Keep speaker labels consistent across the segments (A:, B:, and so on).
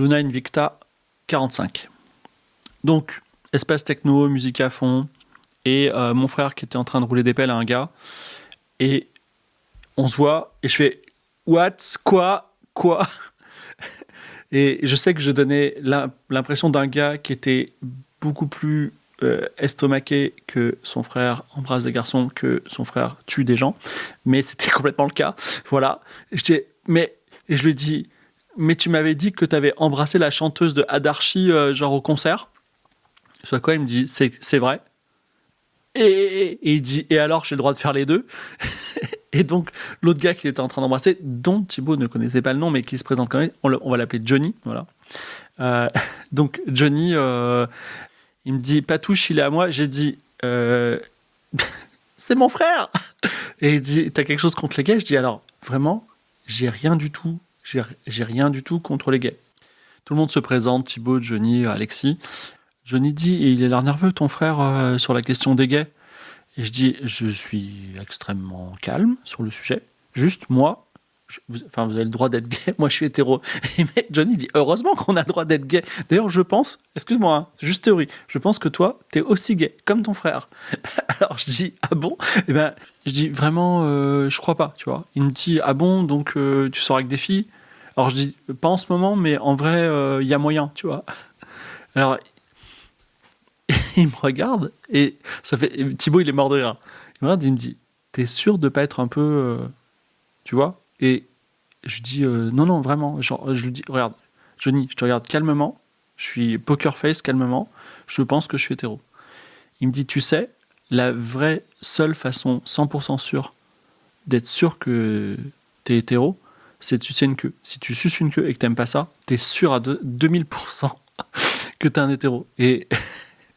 A: Luna Invicta 45. Donc, espace techno, musique à fond, et mon frère qui était en train de rouler des pelles à un gars, et on se voit, et je fais « What? Quoi ?» Et je sais que je donnais l'impression d'un gars qui était beaucoup plus estomaqué que son frère embrasse des garçons, que son frère tue des gens, mais c'était complètement le cas. Voilà. Et je lui ai dit, mais tu m'avais dit que tu avais embrassé la chanteuse de Adarchi, genre au concert. Soit quoi, il me dit, c'est vrai. Et il dit, et alors j'ai le droit de faire les deux. Et donc l'autre gars qu'il était en train d'embrasser, dont Thibaut ne connaissait pas le nom, mais qui se présente quand même, on va l'appeler Johnny. Voilà. Donc Johnny, il me dit, Patouche, il est à moi. J'ai dit, c'est mon frère. Et il dit, t'as quelque chose contre les gays? Je dis, alors vraiment, j'ai rien du tout. J'ai rien du tout contre les gays. Tout le monde se présente, Thibaut, Johnny, Alexis. Johnny dit, il a l'air nerveux, ton frère, sur la question des gays. Et je dis, je suis extrêmement calme sur le sujet. Juste, moi, vous avez le droit d'être gay, moi je suis hétéro. Et Johnny dit, heureusement qu'on a le droit d'être gay. D'ailleurs, je pense, excuse-moi, hein, juste théorie, je pense que toi, t'es aussi gay, comme ton frère. Alors je dis, ah bon? Eh ben, je dis, vraiment, je crois pas, tu vois. Il me dit, ah bon, donc tu sors avec des filles? Alors je dis, pas en ce moment, mais en vrai, il y a moyen, tu vois. Alors, il me regarde et ça fait. Thibaut, il est mort de rire. Il me regarde, il me dit, t'es sûr de pas être un peu, tu vois? Et je dis, non, vraiment. Genre, je lui dis, regarde, Johnny, je te regarde calmement. Je suis poker face calmement. Je pense que je suis hétéro. Il me dit, tu sais, la vraie seule façon 100% sûre d'être sûr que t'es hétéro, c'est de sucer une queue. Si tu suces une queue et que t'aimes pas ça, t'es sûr à 2000% que t'es un hétéro. Et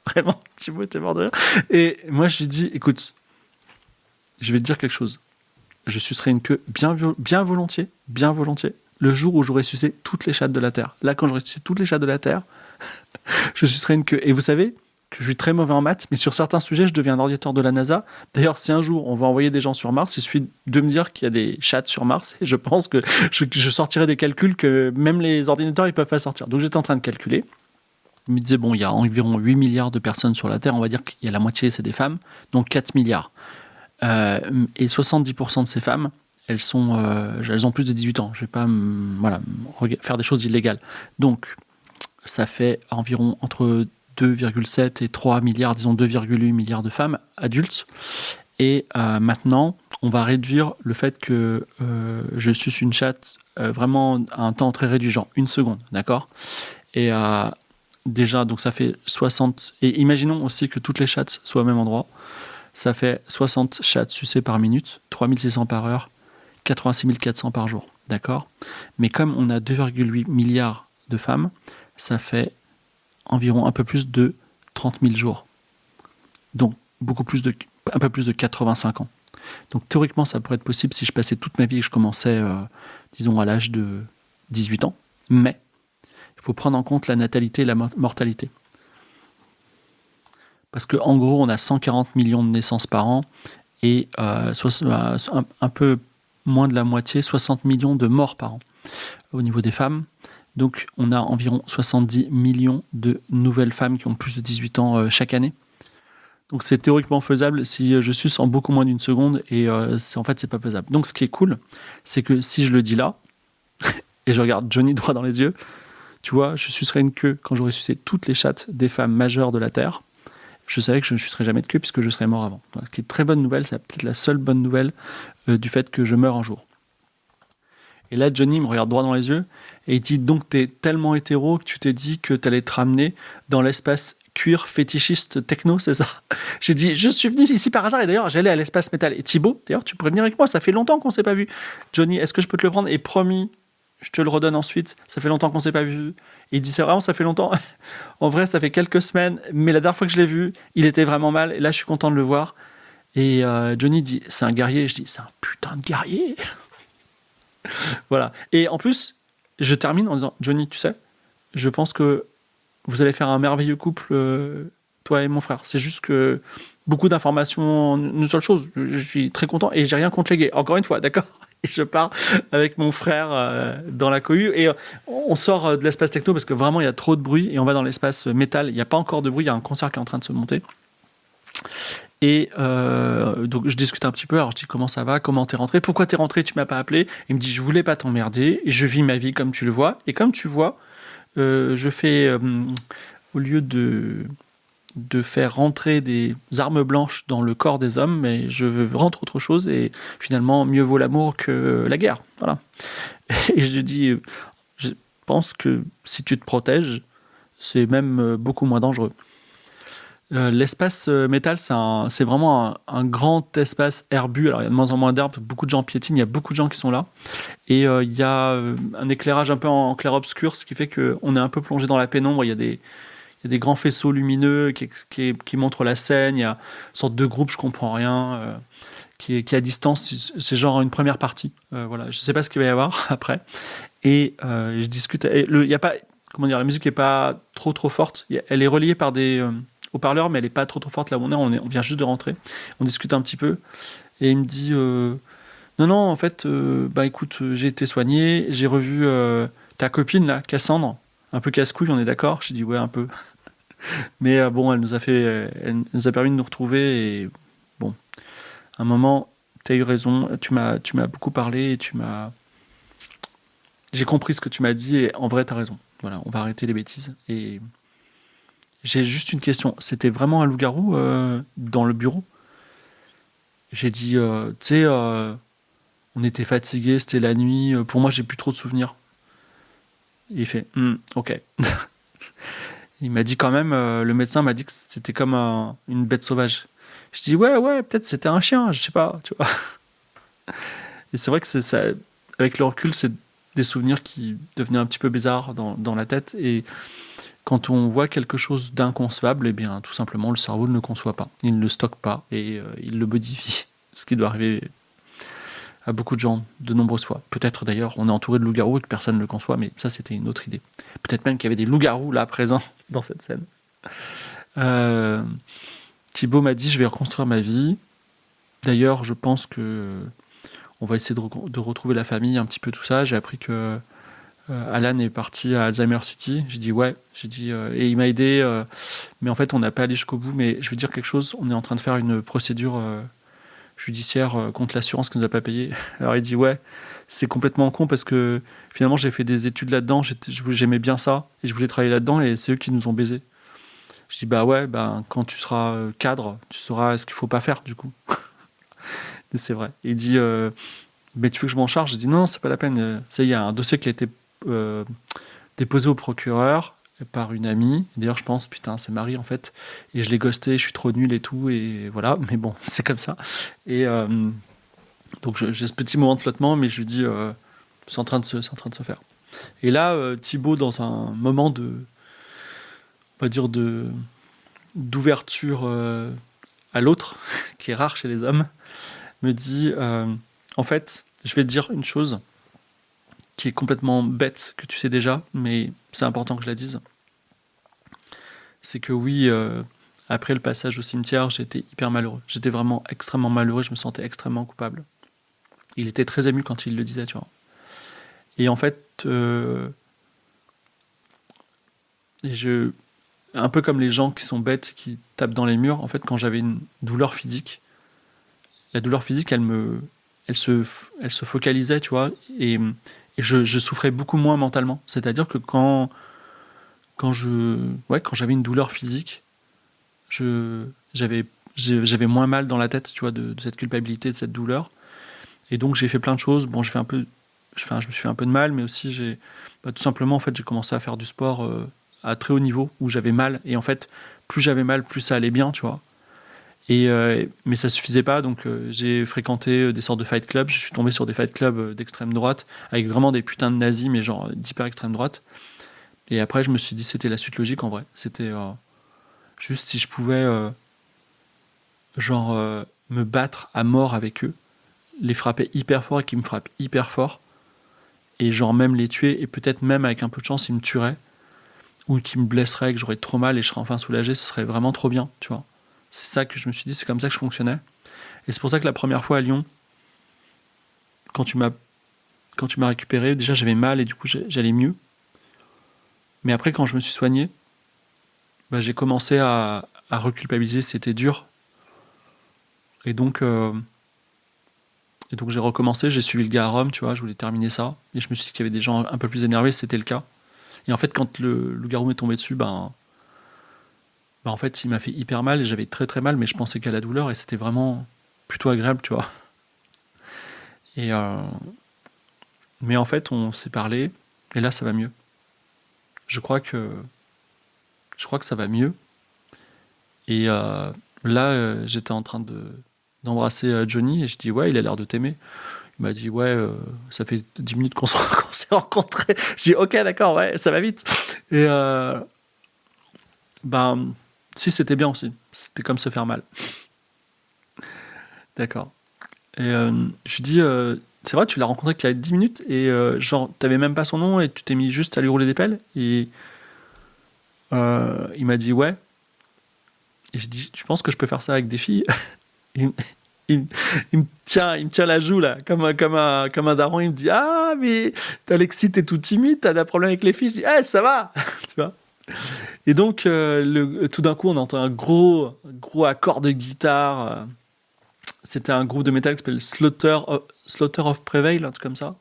A: vraiment, Thibaut était mort de rire. Et moi, je lui dis, écoute, je vais te dire quelque chose. Je sucerai une queue bien volontiers, le jour où j'aurai sucé toutes les chattes de la Terre. Là, quand j'aurai sucé toutes les chattes de la Terre, je sucerai une queue. Et vous savez que je suis très mauvais en maths, mais sur certains sujets, je deviens un ordinateur de la NASA. D'ailleurs, si un jour, on va envoyer des gens sur Mars, il suffit de me dire qu'il y a des chattes sur Mars, et je pense que je sortirai des calculs que même les ordinateurs, ils peuvent pas sortir. Donc, j'étais en train de calculer. Il me disait, bon, il y a environ 8 milliards de personnes sur la Terre, on va dire qu'il y a la moitié, c'est des femmes, donc 4 milliards. Et 70% de ces femmes, elles ont plus de 18 ans. Je ne vais pas faire des choses illégales. Donc, ça fait environ entre 2,7 et 3 milliards, disons 2,8 milliards de femmes adultes. Et maintenant, on va réduire le fait que je suce une chatte vraiment à un temps très réduit, genre 1 seconde, d'accord? Et déjà, donc ça fait 60... Et imaginons aussi que toutes les chattes soient au même endroit. Ça fait 60 chattes sucées par minute, 3600 par heure, 86 400 par jour, d'accord? Mais comme on a 2,8 milliards de femmes, ça fait environ un peu plus de 30 000 jours. Donc, un peu plus de 85 ans. Donc, théoriquement, ça pourrait être possible si je passais toute ma vie et que je commençais, disons, à l'âge de 18 ans. Mais il faut prendre en compte la natalité et la mortalité. Parce qu'en gros, on a 140 millions de naissances par an et un peu moins de la moitié, 60 millions de morts par an au niveau des femmes. Donc, on a environ 70 millions de nouvelles femmes qui ont plus de 18 ans chaque année. Donc, c'est théoriquement faisable si je suce en beaucoup moins d'1 seconde et en fait, c'est pas faisable. Donc, ce qui est cool, c'est que si je le dis là et je regarde Johnny droit dans les yeux, tu vois, je sucerai une queue quand j'aurai sucé toutes les chattes des femmes majeures de la Terre. Je savais que je ne sucerais jamais de queue puisque je serais mort avant. Ce qui est une très bonne nouvelle, c'est peut-être la seule bonne nouvelle du fait que je meurs un jour. Et là, Johnny me regarde droit dans les yeux et il dit, donc t'es tellement hétéro que tu t'es dit que t'allais te ramener dans l'espace cuir fétichiste techno, c'est ça? J'ai dit, je suis venu ici par hasard et d'ailleurs, j'allais à l'espace métal. Et Thibaut, d'ailleurs, tu pourrais venir avec moi, ça fait longtemps qu'on ne s'est pas vu. Johnny, est-ce que je peux te le prendre? Et promis, je te le redonne ensuite, ça fait longtemps qu'on ne s'est pas vu. Et il dit, c'est vraiment, ça fait longtemps. En vrai, ça fait quelques semaines, mais la dernière fois que je l'ai vu, il était vraiment mal, et là, je suis content de le voir. Et Johnny dit, c'est un guerrier. Je dis, c'est un putain de guerrier. Voilà. Et en plus, je termine en disant, Johnny, tu sais, je pense que vous allez faire un merveilleux couple, toi et mon frère. C'est juste que beaucoup d'informations, une seule chose, je suis très content, et j'ai rien contre les gays. Encore une fois, d'accord? Et je pars avec mon frère dans la cohue et on sort de l'espace techno parce que vraiment il y a trop de bruit et on va dans l'espace métal. Il n'y a pas encore de bruit, il y a un concert qui est en train de se monter. Et donc je discute un petit peu, alors je dis comment ça va, comment t'es rentré, pourquoi t'es rentré, tu m'as pas appelé. Il me dit je voulais pas t'emmerder, et je vis ma vie comme tu le vois. Et comme tu vois, je fais, au lieu de faire rentrer des armes blanches dans le corps des hommes, mais je rentre autre chose et finalement mieux vaut l'amour que la guerre. Voilà. Et je lui dis, je pense que si tu te protèges, c'est même beaucoup moins dangereux. L'espace métal, c'est vraiment un grand espace herbu. Alors il y a de moins en moins d'herbes, beaucoup de gens piétinent, il y a beaucoup de gens qui sont là. Et il y a un éclairage un peu en clair-obscur, ce qui fait qu'on est un peu plongé dans la pénombre. Il y a des grands faisceaux lumineux qui montrent la scène. Il y a une sorte de groupe, je comprends rien, qui est à distance. C'est genre une première partie. Voilà. Je ne sais pas ce qu'il va y avoir après. Et je discute. Il y a pas, comment dire, la musique n'est pas trop forte. Elle est reliée par des haut-parleurs, mais elle n'est pas trop forte. Là où on vient juste de rentrer. On discute un petit peu. Et il me dit non, en fait, bah écoute, j'ai été soigné. J'ai revu ta copine, là, Cassandre. Un peu casse-couille, on est d'accord? J'ai dit ouais, un peu. Mais bon, elle nous a permis de nous retrouver. Et bon, à un moment, tu as eu raison. Tu m'as beaucoup parlé et j'ai compris ce que tu m'as dit et en vrai, tu as raison. Voilà, on va arrêter les bêtises. Et j'ai juste une question. C'était vraiment un loup-garou dans le bureau? J'ai dit, tu sais, on était fatigués, c'était la nuit. Pour moi, j'ai plus trop de souvenirs. Et il fait, ok. Il m'a dit quand même, le médecin m'a dit que c'était comme une bête sauvage. Je dis, ouais, peut-être c'était un chien, je sais pas, tu vois. Et c'est vrai que c'est ça, avec le recul, c'est des souvenirs qui devenaient un petit peu bizarres dans la tête. Et quand on voit quelque chose d'inconcevable, eh bien, tout simplement, le cerveau ne le conçoit pas. Il ne le stocke pas et il le modifie. Ce qui doit arriver à beaucoup de gens de nombreuses fois. Peut-être d'ailleurs, on est entouré de loups-garous et que personne ne le conçoit, mais ça, c'était une autre idée. Peut-être même qu'il y avait des loups-garous là présents dans cette scène. Thibaut m'a dit, je vais reconstruire ma vie. D'ailleurs, je pense que on va essayer de retrouver la famille, un petit peu tout ça. J'ai appris que Alan est parti à Alzheimer City. J'ai dit ouais. Et il m'a aidé. Mais en fait, on n'a pas allé jusqu'au bout. Mais je vais dire quelque chose. On est en train de faire une procédure judiciaire contre l'assurance qui nous a pas payé. Alors il dit ouais, c'est complètement con parce que finalement j'ai fait des études là-dedans. J'aimais bien ça et je voulais travailler là-dedans et c'est eux qui nous ont baisés. Je dis bah ouais, quand tu seras cadre, tu sauras ce qu'il faut pas faire du coup. Et c'est vrai. Il dit mais tu veux que je m'en charge? Je dis non, c'est pas la peine. Il y a un dossier qui a été déposé au procureur par une amie. D'ailleurs, je pense, putain, c'est Marie en fait. Et je l'ai ghosté, je suis trop nul et tout. Et voilà, mais bon, c'est comme ça. Et donc, j'ai ce petit moment de flottement, mais je lui dis, c'est en train de se faire. Et là, Thibaut, dans un moment on va dire, d'ouverture à l'autre, qui est rare chez les hommes, me dit, en fait, je vais te dire une chose qui est complètement bête, que tu sais déjà, mais c'est important que je la dise. C'est que oui, après le passage au cimetière, j'étais hyper malheureux. J'étais vraiment extrêmement malheureux, je me sentais extrêmement coupable. Il était très ému quand il le disait, tu vois. Et en fait, un peu comme les gens qui sont bêtes, qui tapent dans les murs, en fait, quand j'avais une douleur physique, la douleur physique, elle se focalisait, tu vois, et je souffrais beaucoup moins mentalement. C'est-à-dire que quand j'avais une douleur physique, j'avais moins mal dans la tête, tu vois, de cette culpabilité, de cette douleur. Et donc j'ai fait plein de choses. Bon, je me suis fait un peu de mal, mais aussi tout simplement en fait j'ai commencé à faire du sport à très haut niveau où j'avais mal. Et en fait, plus j'avais mal, plus ça allait bien, tu vois. Mais ça suffisait pas, donc j'ai fréquenté des sortes de fight clubs. Je suis tombé sur des fight clubs d'extrême droite avec vraiment des putains de nazis, mais genre d'hyper extrême droite. Et après, je me suis dit c'était la suite logique en vrai. C'était juste si je pouvais me battre à mort avec eux, les frapper hyper fort et qu'ils me frappent hyper fort, et genre même les tuer, et peut-être même avec un peu de chance ils me tueraient, ou qu'ils me blesseraient, que j'aurais trop mal et je serais enfin soulagé, ce serait vraiment trop bien, tu vois. C'est ça que je me suis dit, c'est comme ça que je fonctionnais. Et c'est pour ça que la première fois à Lyon, quand tu m'as récupéré, déjà j'avais mal et du coup j'allais mieux. Mais après, quand je me suis soigné, bah, j'ai commencé à reculpabiliser, c'était dur. Et donc, j'ai recommencé, j'ai suivi le gars à Rome, tu vois, je voulais terminer ça. Et je me suis dit qu'il y avait des gens un peu plus énervés, c'était le cas. Et en fait, quand le loup-garou m'est tombé dessus, en fait, il m'a fait hyper mal et j'avais très très mal, mais je pensais qu'à la douleur et c'était vraiment plutôt agréable, tu vois. Et, mais en fait, on s'est parlé et là, ça va mieux. Je crois que, ça va mieux. Et là, j'étais en train d'embrasser Johnny et je dis ouais, il a l'air de t'aimer. Il m'a dit ouais, ça fait 10 minutes qu'on s'est rencontrés. Je dis ok, d'accord, ouais, ça va vite. Et si c'était bien aussi, c'était comme se faire mal. D'accord. Et je lui dis c'est vrai, tu l'as rencontré qu'il y a 10 minutes et genre t'avais même pas son nom et tu t'es mis juste à lui rouler des pelles. Et il m'a dit ouais. Et je dis tu penses que je peux faire ça avec des filles? il, il- il me tient la joue là, comme un daron. Il me dit ah mais Alexis, t'es tout timide, t'as des problèmes avec les filles. Je dis ça va. Tu vois. Et donc tout d'un coup on entend un gros accord de guitare. C'était un groupe de métal qui s'appelle Slaughter of Prevail, un truc comme ça.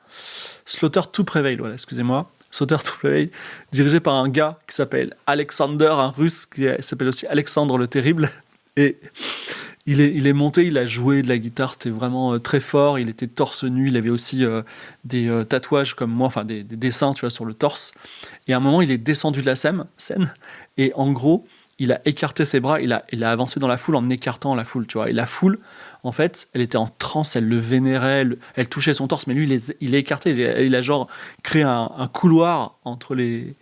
A: Slaughter to Prevail, voilà, excusez-moi. Slaughter to Prevail, dirigé par un gars qui s'appelle Alexander, un russe qui s'appelle aussi Alexandre le Terrible. Et il est monté, il a joué de la guitare, c'était vraiment très fort. Il était torse nu, il avait aussi des tatouages comme moi, enfin des dessins, tu vois, sur le torse. Et à un moment, il est descendu de la scène, et en gros, il a écarté ses bras, il a avancé dans la foule en écartant la foule, tu vois. Et la foule, en fait, elle était en transe, elle le vénérait, elle touchait son torse, mais lui, il est écarté, il a genre créé un couloir entre les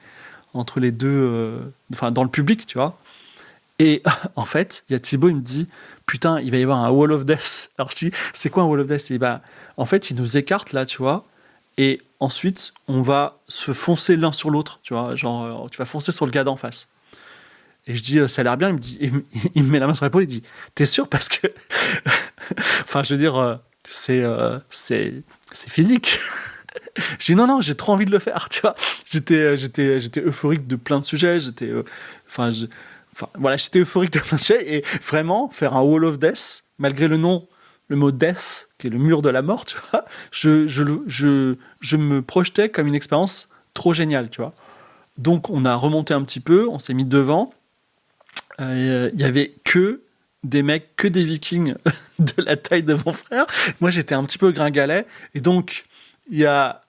A: deux, enfin dans le public, tu vois. Et en fait, il y a Thibaut, il me dit putain, il va y avoir un wall of death. Alors je dis c'est quoi un wall of death? Et en fait, il nous écarte là, tu vois. Et ensuite, on va se foncer l'un sur l'autre, tu vois. Genre, tu vas foncer sur le gars d'en face. Et je dis ça a l'air bien. Il me dit, il me met la main sur l'épaule, il dit t'es sûr parce que, enfin, je veux dire, c'est physique. Je dis non, j'ai trop envie de le faire, tu vois. J'étais euphorique de plein de sujets. Enfin, voilà, j'étais euphorique de plein de sujets et vraiment faire un wall of death, malgré le nom, le mot death, qui est le mur de la mort, tu vois. Je me projetais comme une expérience trop géniale, tu vois. Donc on a remonté un petit peu, on s'est mis devant. Il y avait que des mecs, que des vikings de la taille de mon frère. Moi j'étais un petit peu gringalet et donc il y a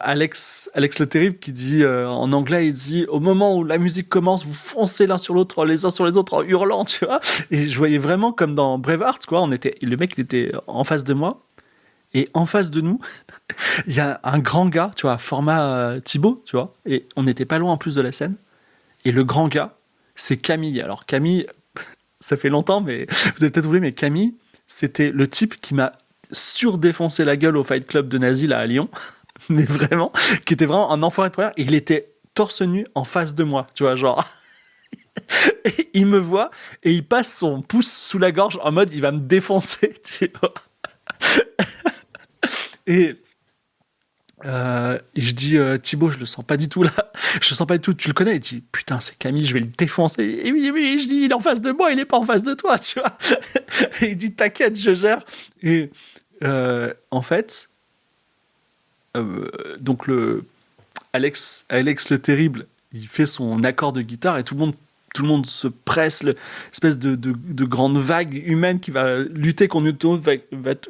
A: Alex le Terrible qui dit en anglais, il dit au moment où la musique commence, vous foncez l'un sur l'autre, les uns sur les autres en hurlant, tu vois. Et je voyais vraiment comme dans Braveheart, quoi. Le mec, il était en face de moi. Et en face de nous, il y a un grand gars, tu vois, format Thibaut, tu vois. Et on n'était pas loin en plus de la scène. Et le grand gars, c'est Camille. Alors Camille, ça fait longtemps, mais vous avez peut-être oublié, mais Camille, c'était le type qui m'a surdéfoncé la gueule au Fight Club de Nazi là à Lyon, mais vraiment, qui était vraiment un enfoiré de première. Et il était torse nu en face de moi, tu vois, genre. Et il me voit et il passe son pouce sous la gorge en mode il va me défoncer, tu vois. Et je dis Thibaut, je le sens pas du tout là, je le sens pas du tout. Tu le connais? Il dit putain, c'est Camille, je vais le défoncer. Et oui, je dis il est en face de moi, il est pas en face de toi, tu vois. Et il dit t'inquiète, je gère. Et en fait, donc Alex le Terrible, il fait son accord de guitare et tout le monde se presse, l'espèce de grande vague humaine qui va lutter contre une autre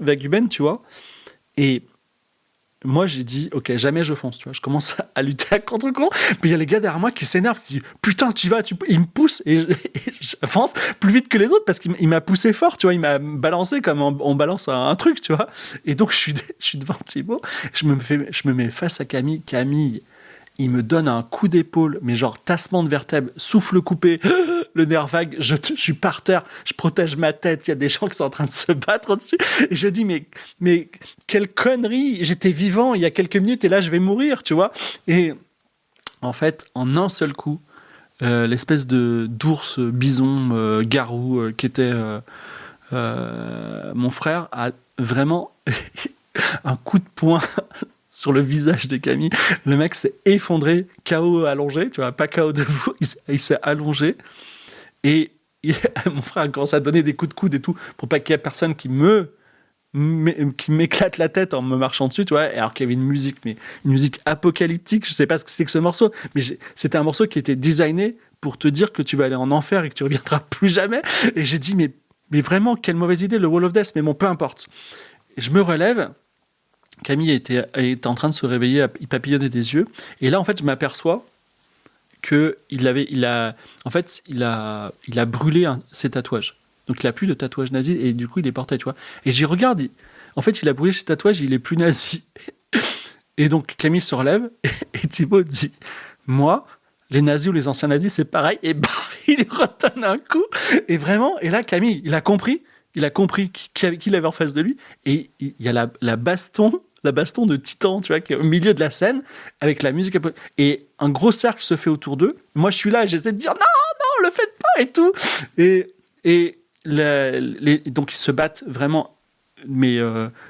A: vague humaine, tu vois. Et moi, j'ai dit, ok, jamais je fonce, tu vois. Je commence à lutter à contre-courant. Puis il y a les gars derrière moi qui s'énervent, qui disent, putain, tu vas, ils me poussent et j'avance plus vite que les autres parce qu'il m'a poussé fort, tu vois. Il m'a balancé comme on balance un truc, tu vois. Et donc, je suis devant Thibaut, je me mets face à Camille. Camille, il me donne un coup d'épaule, mais genre tassement de vertèbre, souffle coupé, le nerf vague, je suis par terre, je protège ma tête, il y a des gens qui sont en train de se battre au-dessus, et je dis, mais quelle connerie, j'étais vivant il y a quelques minutes, et là je vais mourir, tu vois. Et en fait, en un seul coup, l'espèce d'ours, bison, garou, qui était mon frère, vraiment un coup de poing sur le visage de Camille. Le mec s'est effondré, KO allongé, tu vois, pas KO debout, il s'est allongé. Et mon frère a commencé à donner des coups de coude et tout, pour pas qu'il y ait personne qui m'éclate la tête en me marchant dessus, tu vois, alors qu'il y avait une musique, mais une musique apocalyptique, je sais pas ce que c'était que ce morceau, mais c'était un morceau qui était designé pour te dire que tu vas aller en enfer et que tu reviendras plus jamais. Et j'ai dit, mais vraiment, quelle mauvaise idée, le Wall of Death, mais bon, peu importe. Et je me relève, Camille était en train de se réveiller, il papillonnait des yeux, et là, en fait, je m'aperçois que en fait, il a brûlé ses tatouages. Donc il a plus de tatouages nazis et du coup il est porté, tu vois. Et j'y regarde, en fait il a brûlé ses tatouages, il est plus nazi. Et donc Camille se relève et Thibaut dit, moi, les nazis ou les anciens nazis c'est pareil. Et bah, il lui retonne un coup. Et vraiment, et là Camille, il a compris qui il avait en face de lui. Et il y a la baston de Titan, tu vois, qui est au milieu de la scène, avec la musique. Et un gros cercle se fait autour d'eux. Moi, je suis là et j'essaie de dire non, non, le faites pas et tout. Et donc, ils se battent vraiment, mais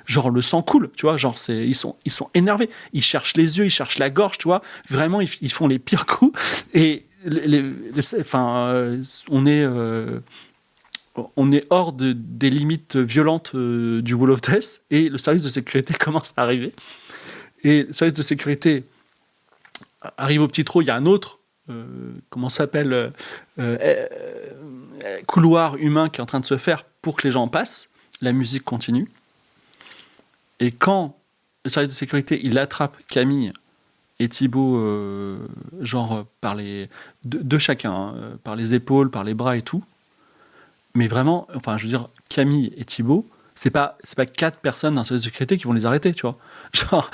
A: genre, le sang coule, tu vois, genre, ils sont énervés. Ils cherchent les yeux, ils cherchent la gorge, tu vois. Vraiment, ils font les pires coups. Et on est hors des limites violentes du Wall of Death et le service de sécurité commence à arriver. Et le service de sécurité arrive au petit trot, il y a un autre, comment ça s'appelle, couloir humain qui est en train de se faire pour que les gens passent. La musique continue. Et quand le service de sécurité, il attrape Camille et Thibaut, genre par de chacun, hein, par les épaules, par les bras et tout, mais vraiment, enfin, je veux dire, Camille et Thibaut, c'est pas 4 personnes dans le service de sécurité qui vont les arrêter, tu vois. Genre,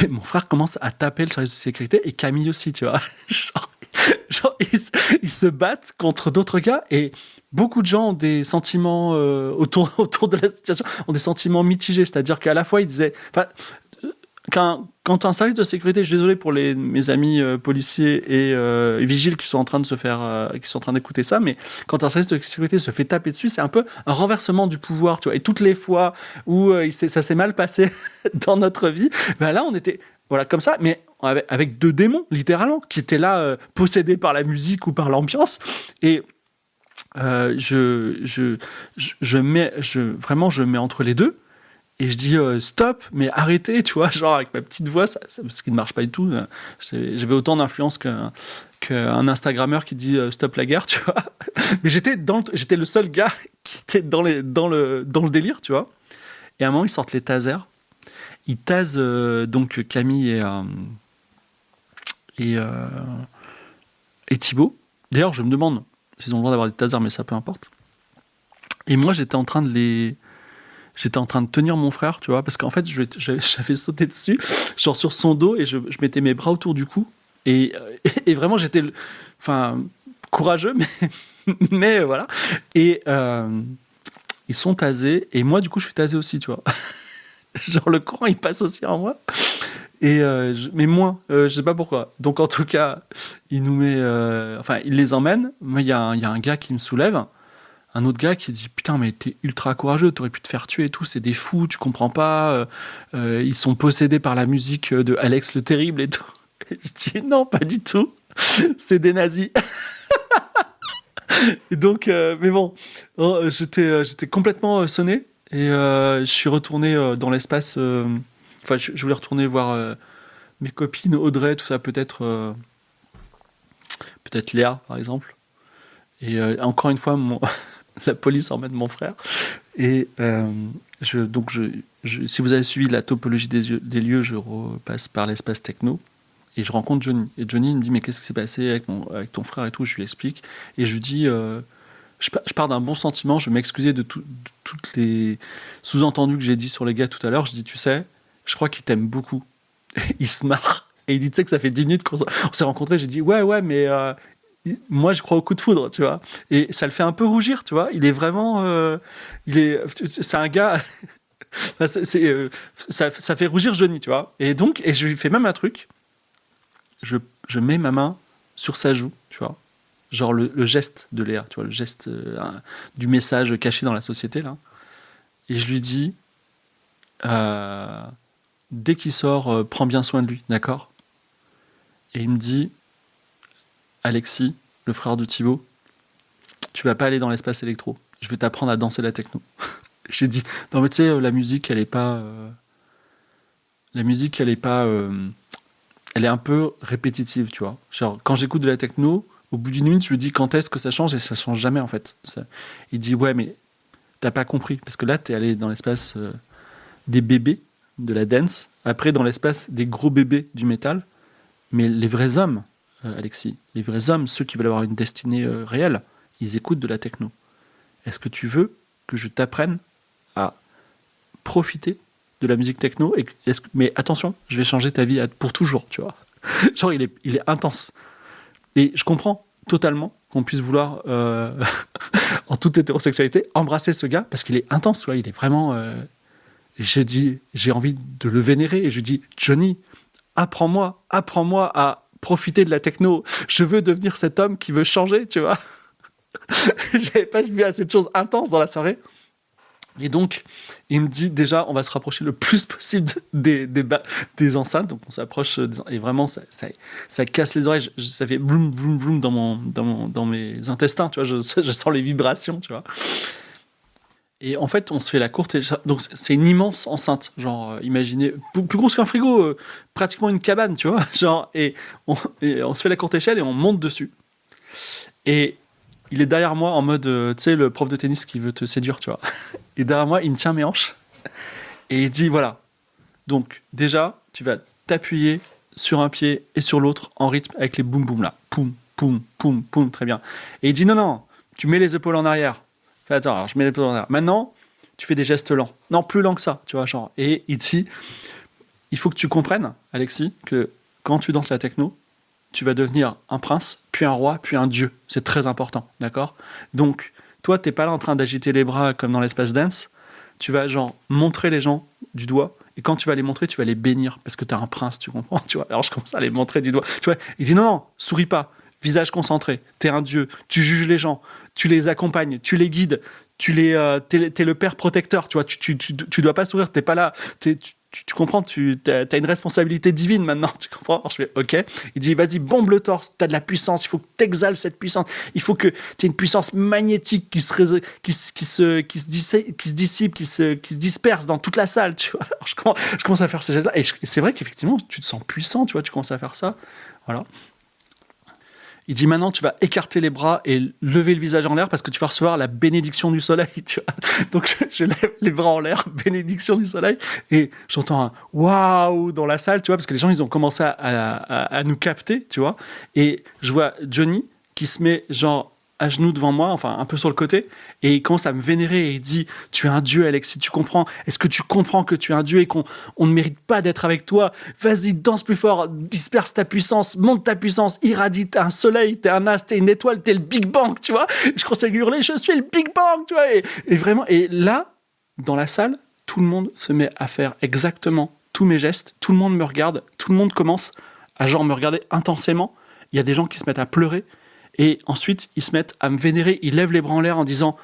A: mon frère commence à taper le service de sécurité et Camille aussi, tu vois. Genre ils se battent contre d'autres gars et beaucoup de gens ont des sentiments autour de la situation, ont des sentiments mitigés. C'est-à-dire qu'à la fois, ils disaient... Quand un service de sécurité, je suis désolé pour mes amis policiers et vigiles qui sont en train qui sont en train d'écouter ça, mais quand un service de sécurité se fait taper dessus, c'est un peu un renversement du pouvoir, tu vois. Et toutes les fois où ça s'est mal passé dans notre vie, ben là on était voilà comme ça, mais avec 2 démons littéralement qui étaient là possédés par la musique ou par l'ambiance. Et vraiment je mets entre les deux. Et je dis stop, mais arrêtez, tu vois, genre avec ma petite voix, ce qui ne marche pas du tout. J'avais autant d'influence qu'un Instagrammeur qui dit stop la guerre, tu vois. Mais j'étais le seul gars qui était dans le délire, tu vois. Et à un moment, ils sortent les tasers. Ils tasent donc Camille et Thibaut. D'ailleurs, je me demande s'ils ont le droit d'avoir des tasers, mais ça peu importe. Et moi, j'étais en train de tenir mon frère, tu vois, parce qu'en fait, j'avais sauté dessus, genre sur son dos, et je mettais mes bras autour du cou. Et vraiment, j'étais courageux, mais voilà. Et ils sont tasés, et moi, du coup, je suis tasé aussi, tu vois. Genre, le courant, il passe aussi en moi. Et mais moins, je sais pas pourquoi. Donc, en tout cas, il les emmène. Moi, il y a un gars qui me soulève. Un autre gars qui dit putain mais t'es ultra courageux, t'aurais pu te faire tuer et tout, c'est des fous, tu comprends pas, ils sont possédés par la musique de Alex le Terrible et tout. Et je dis non pas du tout, c'est des nazis. Et donc mais bon, j'étais complètement sonné et je suis retourné dans l'espace. Je voulais retourner voir mes copines, Audrey, tout ça, peut-être Léa par exemple. Et encore une fois la police emmène mon frère. Et si vous avez suivi la topologie des lieux, je repasse par l'espace techno. Et je rencontre Johnny. Et Johnny il me dit mais qu'est-ce qui s'est passé avec ton frère et tout. Je lui explique. Et je lui dis je pars d'un bon sentiment. Je m'excusais de toutes les sous-entendus que j'ai dit sur les gars tout à l'heure. Je dis tu sais, je crois qu'il t'aime beaucoup. Il se marre. Et il dit tu sais que ça fait 10 minutes qu'on s'est rencontrés. J'ai dit ouais mais... moi je crois au coup de foudre, tu vois, et ça le fait un peu rougir, tu vois. Il est vraiment c'est un gars ça fait rougir Johnny, tu vois. Et donc je lui fais même un truc, je mets ma main sur sa joue, tu vois, genre le geste de Léa, tu vois, le geste du message caché dans la société là, et je lui dis euh, dès qu'il sort, prends bien soin de lui, d'accord? Et il me dit, Alexis, le frère de Thibaut, tu vas pas aller dans l'espace électro. Je vais t'apprendre à danser la techno. J'ai dit, non mais tu sais, la musique, elle est pas, la musique, elle est pas, elle est un peu répétitive, tu vois. Genre, quand j'écoute de la techno, au bout d'une minute, je me dis quand est-ce que ça change et ça change jamais en fait. Il dit ouais, mais t'as pas compris parce que là, t'es allé dans l'espace des bébés de la dance, après dans l'espace des gros bébés du métal, mais les vrais hommes, Alexis, les vrais hommes, ceux qui veulent avoir une destinée réelle, ils écoutent de la techno. Est-ce que tu veux que je t'apprenne à profiter de la musique techno mais attention, je vais changer ta vie pour toujours, tu vois. Genre, il est intense. Et je comprends totalement qu'on puisse vouloir, en toute hétérosexualité, embrasser ce gars parce qu'il est intense, tu vois. Il est vraiment. J'ai envie de le vénérer et je lui dis, Johnny, apprends-moi à profiter de la techno. Je veux devenir cet homme qui veut changer, tu vois. J'avais pas vu assez de choses intenses dans la soirée. Et donc, il me dit déjà, on va se rapprocher le plus possible des enceintes. Donc, on s'approche et vraiment, ça casse les oreilles. Ça fait bloum, bloum, bloum dans mes intestins, tu vois. Je sens les vibrations, tu vois. Et en fait, on se fait la courte. Donc, c'est une immense enceinte. Genre, imaginez, plus grosse qu'un frigo, pratiquement une cabane, tu vois. Genre, et on se fait la courte échelle et on monte dessus. Et il est derrière moi en mode, tu sais, le prof de tennis qui veut te séduire, tu vois. Et derrière moi, il me tient mes hanches et il dit voilà. Donc, déjà, tu vas t'appuyer sur un pied et sur l'autre en rythme avec les boum boum là. Poum, poum, poum, poum, très bien. Et il dit non, tu mets les épaules en arrière. Fais attends, alors je mets les épaules en arrière. Maintenant, tu fais des gestes lents. Non, plus lents que ça, tu vois, genre. Et il dit il faut que tu comprennes, Alexis, que quand tu danses la techno, tu vas devenir un prince, puis un roi, puis un dieu. C'est très important, d'accord? Donc, toi, t'es pas là en train d'agiter les bras comme dans l'espace dance. Tu vas, genre, montrer les gens du doigt. Et quand tu vas les montrer, tu vas les bénir. Parce que t'es un prince, tu comprends? Tu vois. Alors, je commence à les montrer du doigt. Tu vois, il dit non, souris pas. Visage concentré. T'es un dieu. Tu juges les gens. Tu les accompagnes. Tu les guides. T'es le père protecteur. Tu vois, tu dois pas sourire. T'es pas là. Tu comprends, tu as une responsabilité divine maintenant, tu comprends? Alors je fais ok. Il dit vas-y, bombe le torse, tu as de la puissance, il faut que tu exhales cette puissance, il faut que tu aies une puissance magnétique qui se dissipe, qui se disperse dans toute la salle, tu vois. Alors je commence à faire ces gestes-là et c'est vrai qu'effectivement, tu te sens puissant, tu vois, tu commences à faire ça. Voilà. Il dit maintenant tu vas écarter les bras et lever le visage en l'air parce que tu vas recevoir la bénédiction du soleil. Tu vois. Donc je lève les bras en l'air, bénédiction du soleil, et j'entends un waouh dans la salle, tu vois, parce que les gens ils ont commencé à nous capter, tu vois. Et je vois Johnny qui se met genre à genoux devant moi, enfin un peu sur le côté, et il commence à me vénérer et il dit tu es un dieu Alexis, tu comprends? Est-ce que tu comprends que tu es un dieu et qu'on ne mérite pas d'être avec toi? Vas-y, danse plus fort, disperse ta puissance, monte ta puissance, irradie, t'es un soleil, t'es un astre, t'es une étoile, t'es le Big Bang, tu vois. Je commence à hurler je suis le Big Bang, tu vois. Et vraiment, et là, dans la salle, tout le monde se met à faire exactement tous mes gestes, tout le monde me regarde, tout le monde commence à genre me regarder intensément. Il y a des gens qui se mettent à pleurer. Et ensuite, ils se mettent à me vénérer. Ils lèvent les bras en l'air en disant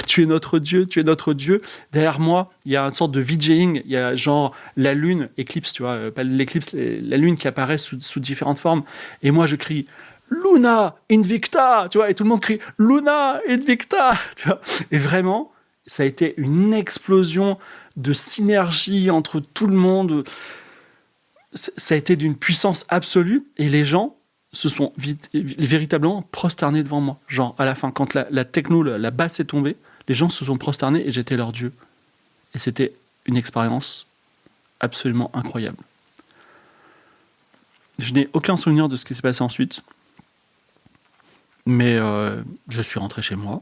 A: tu es notre Dieu, tu es notre Dieu. Derrière moi, il y a une sorte de VJing. Il y a genre la lune, éclipse, tu vois, pas l'éclipse, la lune qui apparaît sous différentes formes. Et moi, je crie Luna Invicta, tu vois, et tout le monde crie Luna Invicta, tu vois. Et vraiment, ça a été une explosion de synergie entre tout le monde. Ça a été d'une puissance absolue. Et les gens se sont véritablement prosternés devant moi. Genre, à la fin, quand la techno, la basse est tombée, les gens se sont prosternés et j'étais leur dieu. Et c'était une expérience absolument incroyable. Je n'ai aucun souvenir de ce qui s'est passé ensuite. Mais je suis rentré chez moi,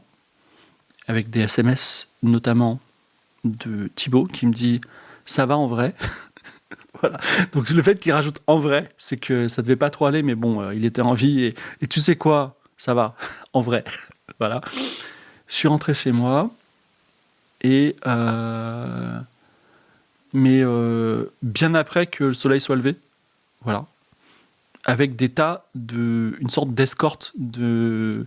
A: avec des SMS, notamment de Thibaut, qui me dit « ça va en vrai ?» Voilà. Donc le fait qu'il rajoute en vrai, c'est que ça devait pas trop aller, mais bon, il était en vie et tu sais quoi, ça va, en vrai. Voilà. Je suis rentré chez moi et bien après que le soleil soit levé, voilà, avec des tas une sorte d'escorte de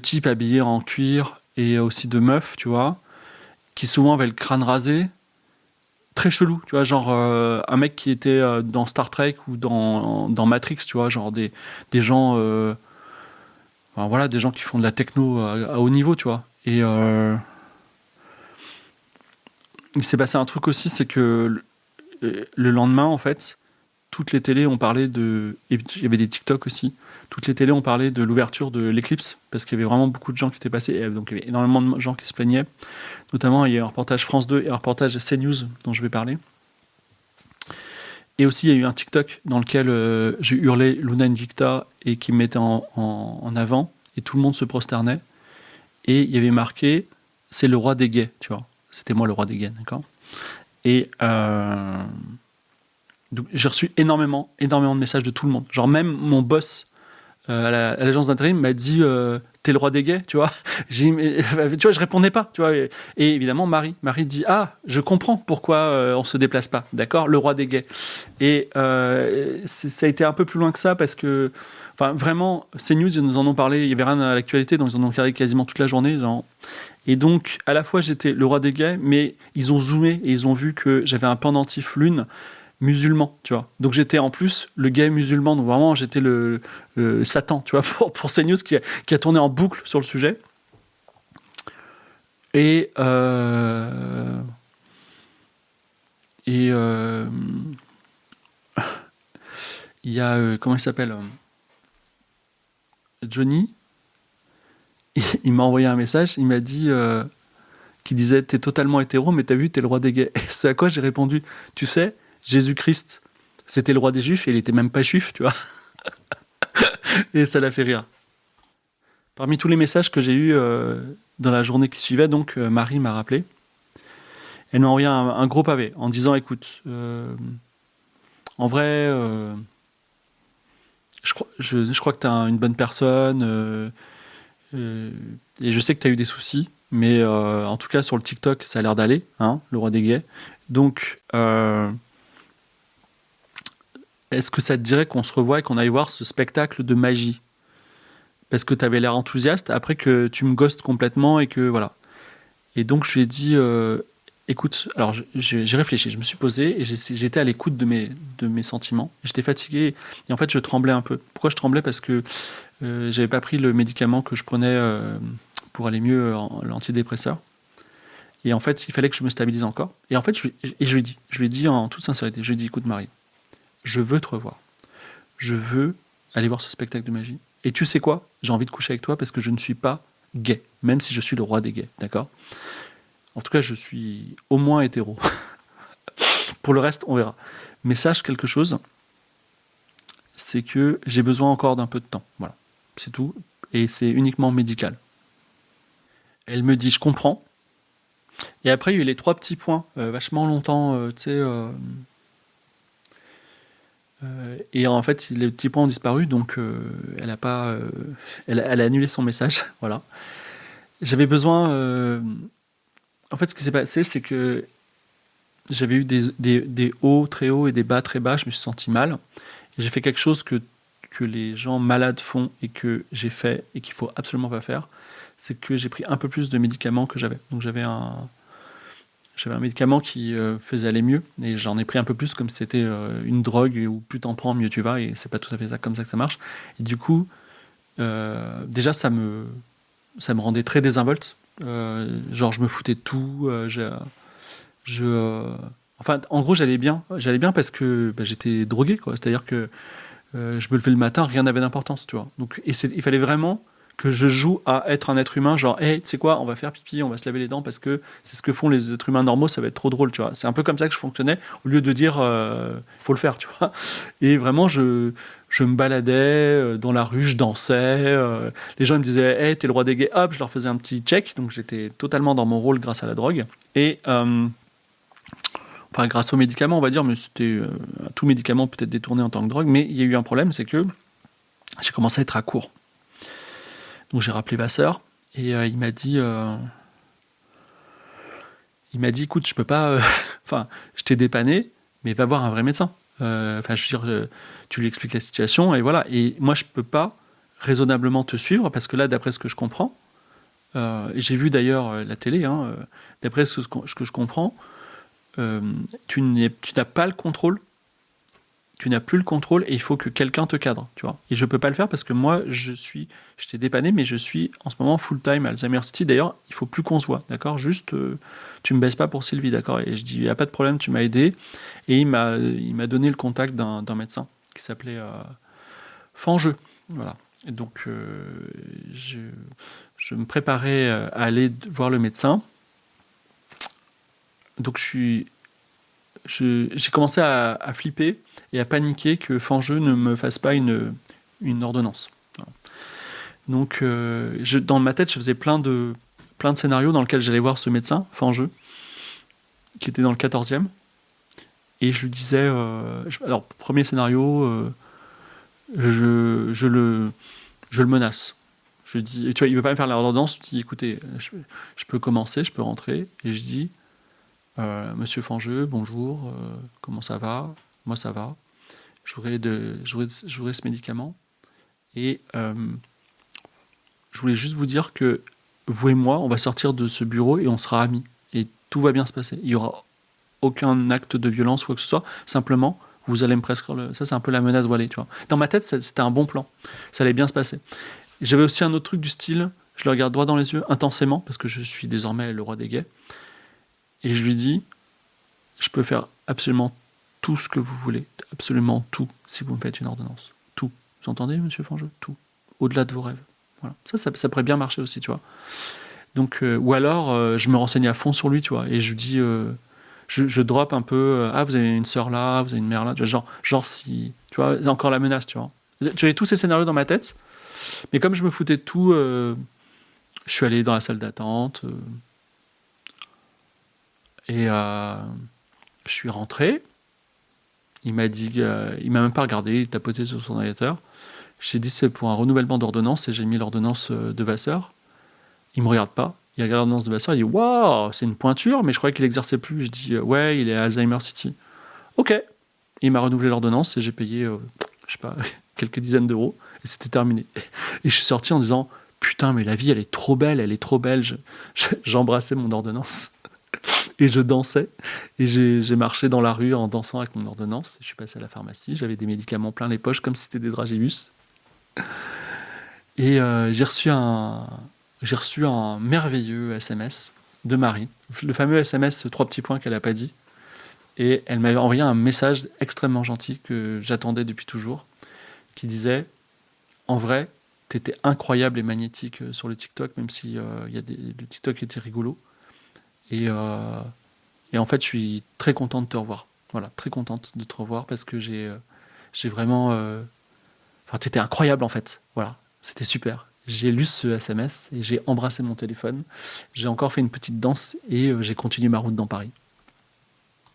A: types habillés en cuir et aussi de meufs, tu vois, qui souvent avaient le crâne rasé très chelous, tu vois, genre un mec qui était dans Star Trek ou dans Matrix, tu vois, genre des gens, enfin, voilà, des gens qui font de la techno à haut niveau, tu vois. Et il s'est passé un truc aussi, c'est que le lendemain, en fait, toutes les télés ont parlé de. Et il y avait des TikTok aussi. Toutes les télés ont parlé de l'ouverture de l'éclipse, parce qu'il y avait vraiment beaucoup de gens qui étaient passés, et donc il y avait énormément de gens qui se plaignaient. Notamment, il y a eu un reportage France 2 et un reportage CNews dont je vais parler. Et aussi, il y a eu un TikTok dans lequel j'ai hurlé Luna Invicta et qui me mettait en avant, et tout le monde se prosternait. Et il y avait marqué c'est le roi des gays, tu vois. C'était moi le roi des gays, d'accord. Et donc, j'ai reçu énormément de messages de tout le monde. Genre même mon boss à l'agence d'intérim m'a dit t'es le roi des gays, tu vois. Tu vois, je répondais pas, tu vois. Et évidemment Marie dit ah je comprends pourquoi on se déplace pas, d'accord, le roi des gays. Et ça a été un peu plus loin que ça parce que enfin vraiment CNews ils nous en ont parlé, il y avait rien à l'actualité donc ils en ont parlé quasiment toute la journée genre. Et donc à la fois j'étais le roi des gays mais ils ont zoomé et ils ont vu que j'avais un pendentif lune musulman, tu vois. Donc j'étais en plus le gay musulman, donc vraiment j'étais le Satan, tu vois, pour CNews qui a tourné en boucle sur le sujet. Et et il y a comment il s'appelle Johnny. Il m'a envoyé un message, il m'a dit qui disait t'es totalement hétéro mais t'as vu t'es le roi des gays. C'est à quoi j'ai répondu tu sais Jésus-Christ c'était le roi des juifs et il était même pas juif, tu vois. Et ça l'a fait rire. Parmi tous les messages que j'ai eus dans la journée qui suivait, donc Marie m'a rappelé. Elle m'a envoyé un gros pavé en disant écoute, en vrai, je crois que tu es une bonne personne et je sais que tu as eu des soucis, mais en tout cas sur le TikTok, ça a l'air d'aller, hein, le roi des gays. Donc, est-ce que ça te dirait qu'on se revoie et qu'on aille voir ce spectacle de magie parce que tu avais l'air enthousiaste, après que tu me ghostes complètement et que voilà. Et donc je lui ai dit, écoute, alors j'ai réfléchi, je me suis posé et j'étais à l'écoute de mes sentiments. J'étais fatigué et en fait je tremblais un peu. Pourquoi je tremblais? Parce que j'avais pas pris le médicament que je prenais pour aller mieux, l'antidépresseur. Et en fait il fallait que je me stabilise encore. Et en fait je lui ai dit en toute sincérité, je lui ai dit, écoute Marie, je veux te revoir. Je veux aller voir ce spectacle de magie. Et tu sais quoi? J'ai envie de coucher avec toi parce que je ne suis pas gay, même si je suis le roi des gays, d'accord? En tout cas, je suis au moins hétéro. Pour le reste, on verra. Mais sache quelque chose, c'est que j'ai besoin encore d'un peu de temps. Voilà, c'est tout. Et c'est uniquement médical. Elle me dit, je comprends. Et après, il y a eu les trois petits points, vachement longtemps, tu sais. Et en fait, les petits points ont disparu, donc elle a pas, elle a annulé son message. Voilà. J'avais besoin. En fait, ce qui s'est passé, c'est que j'avais eu des hauts très hauts et des bas très bas. Je me suis senti mal. Et j'ai fait quelque chose que les gens malades font et que j'ai fait et qu'il faut absolument pas faire. C'est que j'ai pris un peu plus de médicaments que j'avais. Donc j'avais un médicament qui faisait aller mieux et j'en ai pris un peu plus comme si c'était une drogue où plus t'en prends mieux tu vas et c'est pas tout à fait ça comme ça que ça marche. Et du coup, déjà ça me rendait très désinvolte. Genre je me foutais de tout. Enfin, en gros, j'allais bien parce que bah, j'étais drogué, quoi. C'est-à-dire que je me levais le matin, rien n'avait d'importance, tu vois. Donc, il fallait vraiment que je joue à être un être humain, genre, hey, tu sais quoi, on va faire pipi, on va se laver les dents parce que c'est ce que font les êtres humains normaux, ça va être trop drôle, tu vois. C'est un peu comme ça que je fonctionnais, au lieu de dire, faut le faire, tu vois. Et vraiment, je me baladais dans la rue, je dansais. Les gens ils me disaient, hey, t'es le roi des gays, hop, je leur faisais un petit check, donc j'étais totalement dans mon rôle grâce à la drogue. Et enfin grâce aux médicaments on va dire, mais c'était tout médicament peut être détourné en tant que drogue, mais il y a eu un problème, c'est que j'ai commencé à être à court. Donc j'ai rappelé ma sœur et il m'a dit écoute je peux pas, enfin je t'ai dépanné, mais va voir un vrai médecin. Enfin je veux dire, tu lui expliques la situation et voilà. Et moi je peux pas raisonnablement te suivre parce que là d'après ce que je comprends, et j'ai vu d'ailleurs la télé, hein, d'après ce que je comprends, tu n'as pas le contrôle, tu n'as plus le contrôle et il faut que quelqu'un te cadre, tu vois. Et je peux pas le faire parce que moi, je t'ai dépanné, mais je suis en ce moment full-time à Alzheimer City. D'ailleurs, il faut plus qu'on se voit, d'accord. Juste, tu me baisses pas pour Sylvie, d'accord. Et je dis, il n'y a pas de problème, tu m'as aidé. Et il m'a donné le contact d'un médecin qui s'appelait Fangeux, voilà. Et donc, je me préparais à aller voir le médecin. Donc, j'ai commencé à flipper et à paniquer que Fangeux ne me fasse pas une ordonnance. Voilà. Donc, dans ma tête, je faisais plein de scénarios dans lesquels j'allais voir ce médecin, Fangeux, qui était dans le 14e. Et je lui disais... alors, premier scénario, je le menace. Je dis, tu vois, il veut pas me faire l'ordonnance. Je dis, écoutez, je peux commencer, je peux rentrer. Et je dis... Monsieur Fangeux, bonjour, comment ça va? Moi ça va. J'aurais ce médicament. Et je voulais juste vous dire que vous et moi, on va sortir de ce bureau et on sera amis. Et tout va bien se passer. Il n'y aura aucun acte de violence ou quoi que ce soit. Simplement, vous allez me prescrire ça, c'est un peu la menace voilée, tu vois. Dans ma tête, c'était un bon plan. Ça allait bien se passer. Et j'avais aussi un autre truc du style, je le regarde droit dans les yeux, intensément, parce que je suis désormais le roi des gays. Et je lui dis, je peux faire absolument tout ce que vous voulez, absolument tout, si vous me faites une ordonnance. Tout. Vous entendez, monsieur Fangeux? Tout. Au-delà de vos rêves. Voilà. Ça pourrait bien marcher aussi, tu vois. Donc, ou alors, je me renseigne à fond sur lui, tu vois, et je lui dis, je drop un peu, ah, vous avez une sœur là, vous avez une mère là, tu vois, genre si, tu vois, encore la menace, tu vois. J'avais tous ces scénarios dans ma tête, mais comme je me foutais de tout, je suis allé dans la salle d'attente, et je suis rentré. Il m'a dit, il m'a même pas regardé, il tapotait sur son ordinateur. J'ai dit c'est pour un renouvellement d'ordonnance et j'ai mis l'ordonnance de Vasseur. Il me regarde pas. Il regarde l'ordonnance de Vasseur, il dit waouh, c'est une pointure, mais je croyais qu'il exerçait plus. Je dis ouais, il est à Alzheimer City. Ok. Il m'a renouvelé l'ordonnance et j'ai payé, je sais pas, quelques dizaines d'euros et c'était terminé. Et je suis sorti en disant putain, mais la vie elle est trop belle, elle est trop belle. J'embrassais mon ordonnance. Et je dansais, et j'ai marché dans la rue en dansant avec mon ordonnance. Je suis passé à la pharmacie, j'avais des médicaments plein les poches, comme si c'était des dragibus. Et j'ai reçu un merveilleux SMS de Marie, le fameux SMS 3 petits points qu'elle n'a pas dit. Et elle m'avait envoyé un message extrêmement gentil que j'attendais depuis toujours, qui disait « En vrai, t'étais incroyable et magnétique sur le TikTok, même si le TikTok était rigolo. Et en fait, je suis très contente de te revoir. Voilà, très contente de te revoir parce que j'ai vraiment... Enfin, t'étais incroyable en fait. Voilà, c'était super. J'ai lu ce SMS et j'ai embrassé mon téléphone. J'ai encore fait une petite danse et j'ai continué ma route dans Paris.